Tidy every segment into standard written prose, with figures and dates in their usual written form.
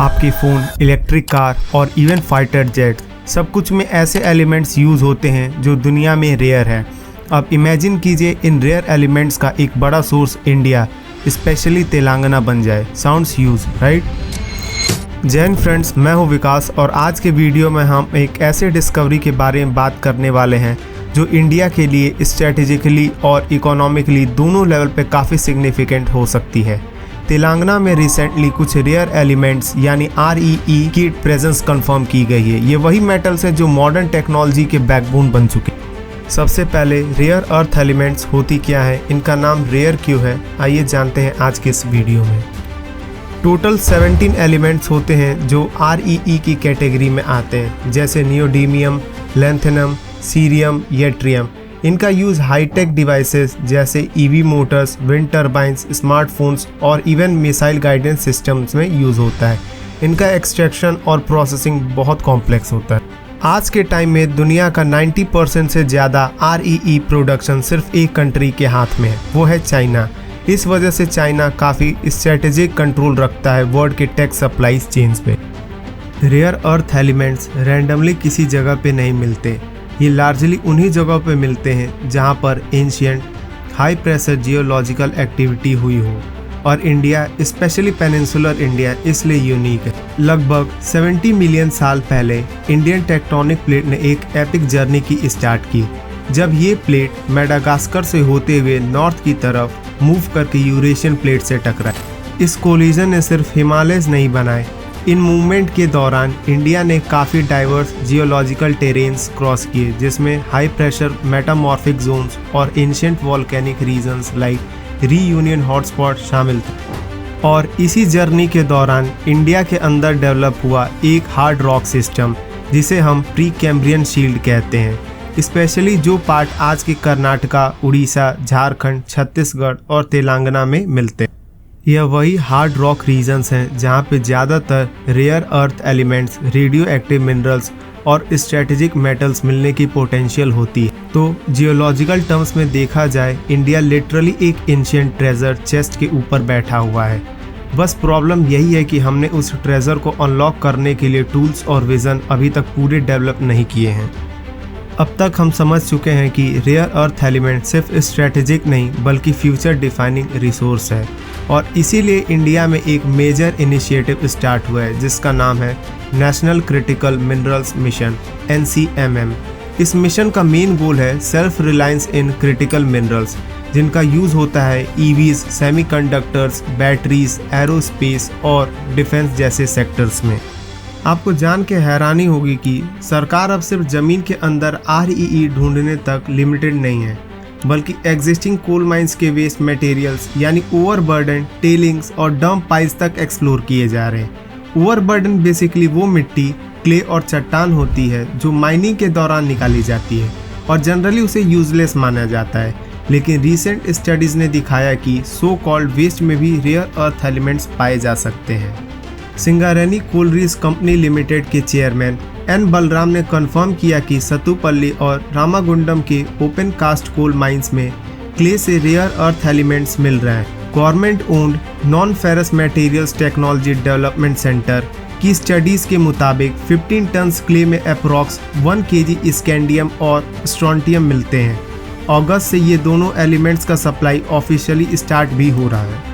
आपके phone, electric car और even fighter jet, सब कुछ में ऐसे एलिमेंट्स यूज़ होते हैं जो दुनिया में रेयर है। अब इमेजिन कीजिए इन रेयर एलिमेंट्स का एक बड़ा सोर्स इंडिया, स्पेशली तेलंगाना बन जाए। Sounds use right? जय हिंद फ्रेंड्स, मैं हूं विकास और आज के वीडियो में हम एक ऐसे डिस्कवरी के बारे में बात करने वाले हैं जो इंडिया के लिए स्ट्रेटेजिकली और इकोनॉमिकली दोनों लेवल पे काफ़ी सिग्निफिकेंट हो सकती है। तेलंगाना में रिसेंटली कुछ रेयर एलिमेंट्स यानी REE की प्रेजेंस कंफर्म की गई है। ये वही मेटल्स है जो मॉडर्न टेक्नोलॉजी के बैकबोन बन चुके हैं। सबसे पहले रेयर अर्थ एलिमेंट्स होती क्या है, इनका नाम रेयर क्यों है, आइए जानते हैं आज के इस वीडियो में। टोटल 17 एलिमेंट्स होते हैं जो REE की कैटेगरी में आते हैं, जैसे नियोडीमियम, लैंथेनम, सीरियम, येट्रियम। इनका यूज़ हाईटेक डिवाइसेस जैसे EV Motors, wind turbines, smartphones और इवन मिसाइल गाइडेंस सिस्टम्स में यूज़ होता है। इनका एक्सट्रैक्शन और प्रोसेसिंग बहुत कॉम्प्लेक्स होता है। आज के टाइम में दुनिया का 90% से ज़्यादा REE प्रोडक्शन सिर्फ एक कंट्री के हाथ में है, वो है चाइना। इस वजह से चाइना काफ़ी स्ट्रेटेजिक कंट्रोल रखता है वर्ल्ड के टेक सप्लाईज चेन्स पे। रेयर अर्थ एलिमेंट्स रैंडमली किसी जगह पे नहीं मिलते, ये लार्जली उन्हीं जगहों पे मिलते हैं जहाँ पर ancient high pressure geological activity हुई हो, और इंडिया स्पेशली पेनिनसुलर इंडिया इसलिए यूनिक है। लगभग 70 मिलियन साल पहले इंडियन टेक्टोनिक प्लेट ने एक एपिक जर्नी की स्टार्ट की, जब ये प्लेट मेडागास्कर से होते हुए नॉर्थ की तरफ मूव करके यूरेशियन प्लेट से टकराई। इस कोलिजन ने सिर्फ हिमालयस नहीं बनाए, इन मूवमेंट के दौरान इंडिया ने काफ़ी डाइवर्स जियोलॉजिकल टेरेन्स क्रॉस किए, जिसमें हाई प्रेशर मेटामॉर्फिक जोन्स और ancient volcanic regions like Reunion hotspot शामिल थे। और इसी जर्नी के दौरान इंडिया के अंदर डेवलप हुआ एक हार्ड रॉक सिस्टम जिसे हम प्री कैम्ब्रियन शील्ड कहते हैं, स्पेशली जो पार्ट आज के कर्नाटका, उड़ीसा, झारखंड, छत्तीसगढ़ और तेलंगाना में मिलते हैं। यह वही हार्ड रॉक रीजन्स हैं जहाँ पे ज़्यादातर rare earth elements, radioactive minerals और स्ट्रेटेजिक मेटल्स मिलने की पोटेंशियल होती है। तो जियोलॉजिकल टर्म्स में देखा जाए, इंडिया लिटरली एक एंशिएंट ट्रेजर चेस्ट के ऊपर बैठा हुआ है। बस प्रॉब्लम यही है कि हमने उस ट्रेजर को अनलॉक करने के लिए टूल्स और विज़न अभी तक पूरे डेवलप नहीं किए हैं। अब तक हम समझ चुके हैं कि रेयर अर्थ एलिमेंट सिर्फ स्ट्रेटेजिक नहीं बल्कि फ्यूचर डिफाइनिंग रिसोर्स है, और इसीलिए इंडिया में एक मेजर इनिशिएटिव स्टार्ट हुआ है जिसका नाम है national critical minerals mission NCMM। इस मिशन का मेन गोल है self reliance in critical minerals, जिनका यूज़ होता है EVs, सेमीकंडक्टर्स, बैटरीज, एरोस्पेस और डिफेंस जैसे सेक्टर्स में। आपको जान के हैरानी होगी कि सरकार अब सिर्फ ज़मीन के अंदर REE ढूंढने तक लिमिटेड नहीं है, बल्कि एग्जिस्टिंग कोल माइंस के वेस्ट मटेरियल्स यानी ओवरबर्डन, टेलिंग्स और डंप पाइल्स तक एक्सप्लोर किए जा रहे हैं। ओवरबर्डन बेसिकली वो मिट्टी, क्ले और चट्टान होती है जो माइनिंग के दौरान निकाली जाती है और जनरली उसे यूजलेस माना जाता है, लेकिन रिसेंट स्टडीज़ ने दिखाया कि सो कॉल्ड वेस्ट में भी रेयर अर्थ एलिमेंट्स पाए जा सकते हैं। सिंगारेनी कोलरीज कंपनी लिमिटेड के चेयरमैन N बलराम ने कंफर्म किया कि सतुपल्ली और रामागुंडम के ओपन कास्ट कोल माइंस में क्ले से रेयर अर्थ एलिमेंट्स मिल रहे हैं। Government owned non ferrous materials technology development centre की स्टडीज़ के मुताबिक 15 टन्स क्ले में अप्रॉक्स 1 kg स्कैंडियम और स्ट्रोंटियम मिलते हैं। अगस्त से ये दोनों एलिमेंट्स का सप्लाई ऑफिशियली स्टार्ट भी हो रहा है।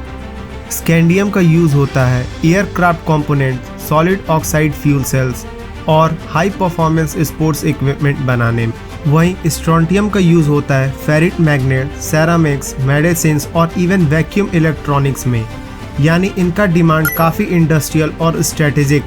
स्कैंडियम का यूज़ होता है aircraft component, solid oxide fuel cells और हाई परफॉर्मेंस स्पोर्ट्स इक्विपमेंट बनाने में। वहीं स्ट्रोंटियम का यूज़ होता है फेरिट मैग्नेट, सेरामिक्स, मेडिसिन्स और इवन वैक्यूम इलेक्ट्रॉनिक्स में, यानी इनका डिमांड काफ़ी इंडस्ट्रियल और स्ट्रेटेजिक।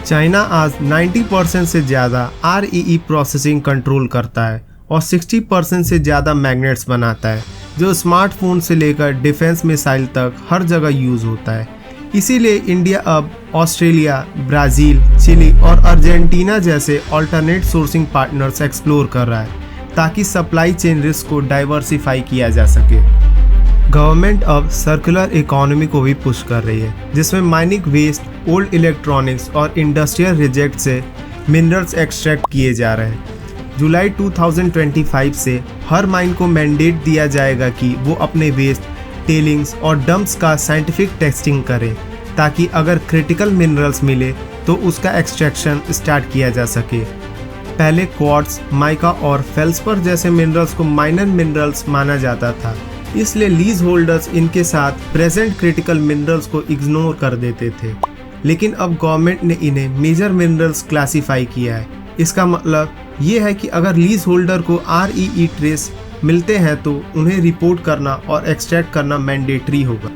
चाइना आज 90% से ज़्यादा REE प्रोसेसिंग कंट्रोल करता है और 60% से ज़्यादा मैग्नेट्स बनाता है, जो स्मार्टफोन से लेकर डिफेंस मिसाइल तक हर जगह यूज़ होता है। इसीलिए इंडिया अब ऑस्ट्रेलिया, ब्राज़ील, चिली और अर्जेंटीना जैसे अल्टरनेट सोर्सिंग पार्टनर्स एक्सप्लोर कर रहा है ताकि सप्लाई चेन रिस्क को डाइवर्सिफाई किया जा सके। गवर्नमेंट अब सर्कुलर इकोनॉमी को भी पुश कर रही है, जिसमें माइनिंग वेस्ट, ओल्ड इलेक्ट्रॉनिक्स और इंडस्ट्रियल रिजेक्ट से मिनरल्स एक्सट्रैक्ट किए जा रहे हैं। जुलाई 2025 से हर माइन को मैंडेट दिया जाएगा कि वो अपने वेस्ट, टेलिंग्स और डंप्स का साइंटिफिक टेस्टिंग करें, ताकि अगर क्रिटिकल मिनरल्स मिले तो उसका एक्सट्रैक्शन स्टार्ट किया जा सके। पहले क्वार्ट्ज, माइका और फेल्सपर जैसे मिनरल्स को माइनर मिनरल्स माना जाता था, इसलिए लीज होल्डर्स इनके साथ प्रेजेंट क्रिटिकल मिनरल्स को इग्नोर कर देते थे। लेकिन अब गवर्नमेंट ने इन्हें मेजर मिनरल्स क्लासिफाई किया है। इसका मतलब ये है कि अगर लीज होल्डर को REE ट्रेस मिलते हैं तो उन्हें रिपोर्ट करना और एक्सट्रैक्ट करना मैंडेटरी होगा।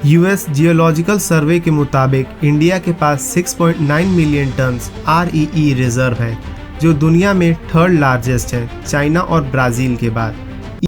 US जियोलॉजिकल सर्वे के मुताबिक इंडिया के पास 6.9 मिलियन टन्स REE रिजर्व है, जो दुनिया में थर्ड लार्जेस्ट है, चाइना और ब्राज़ील के बाद।